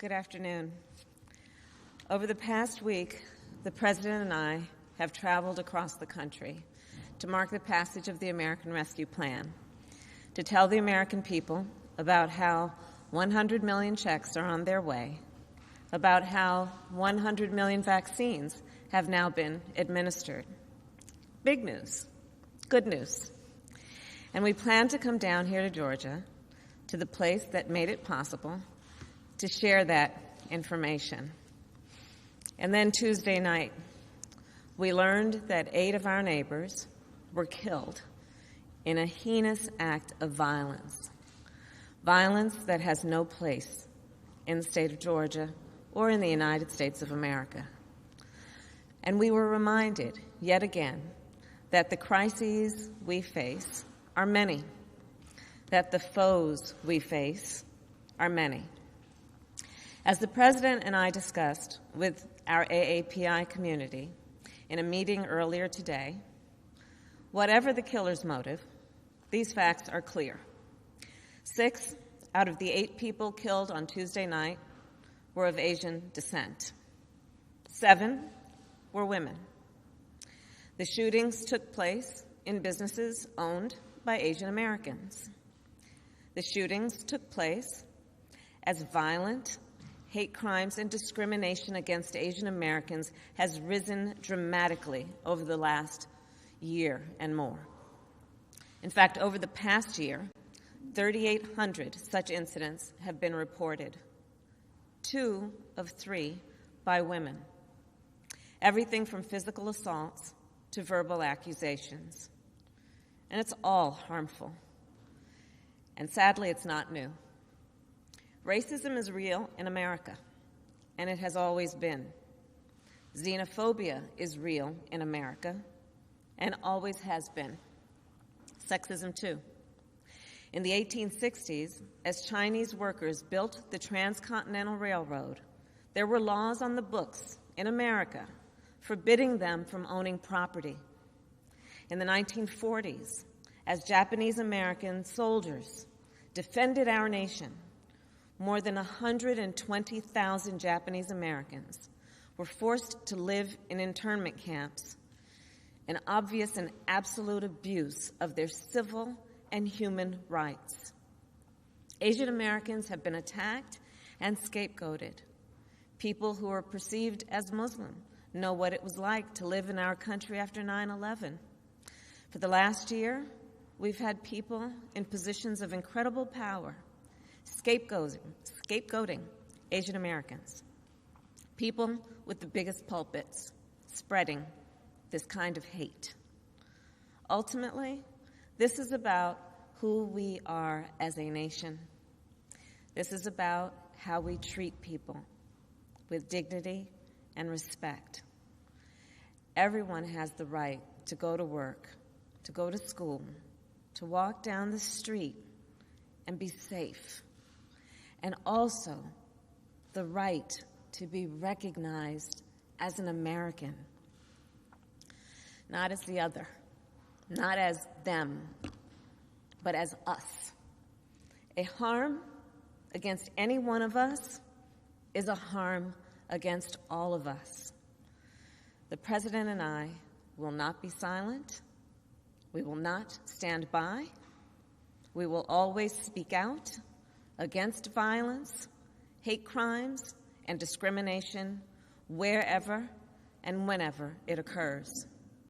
Good afternoon. Over the past week, the President and I have traveled across the country to mark the passage of the American Rescue Plan, to tell the American people about how 100 million checks are on their way, about how 100 million vaccines have now been administered. Big news, good news. And we plan to come down here to Georgia, to the place that made it possible, to share that information. And then Tuesday night, we learned that 8 of our neighbors were killed in a heinous act of violence. Violence that has no place in the state of Georgia or in the United States of America. And we were reminded, yet again, that the crises we face are many, that the foes we face are many. As the President and I discussed with our AAPI community in a meeting earlier today, whatever the killer's motive, these facts are clear. 6 out of the 8 people killed on Tuesday night were of Asian descent. 7 were women. The shootings took place in businesses owned by Asian Americans. The shootings took place as violent hate crimes and discrimination against Asian Americans has risen dramatically over the last year and more. In fact, over the past year, 3,800 such incidents have been reported, 2 of 3 by women. Everything from physical assaults to verbal accusations. And it's all harmful. And sadly, it's not new. Racism is real in America, and it has always been. Xenophobia is real in America, and always has been. Sexism, too. In the 1860s, as Chinese workers built the Transcontinental Railroad, there were laws on the books in America forbidding them from owning property. In the 1940s, as Japanese American soldiers defended our nation, more than 120,000 Japanese Americans were forced to live in internment camps, an obvious and absolute abuse of their civil and human rights. Asian Americans have been attacked and scapegoated. People who are perceived as Muslim know what it was like to live in our country after 9/11. For the last year, we've had people in positions of incredible power scapegoating Asian Americans, people with the biggest pulpits spreading this kind of hate. Ultimately, this is about who we are as a nation. This is about how we treat people with dignity and respect. Everyone has the right to go to work, to go to school, to walk down the street and be safe, and also the right to be recognized as an American, not as the other, not as them, but as us. A harm against any one of us is a harm against all of us. The President and I will not be silent. We will not stand by. We will always speak out against violence, hate crimes, and discrimination wherever and whenever it occurs.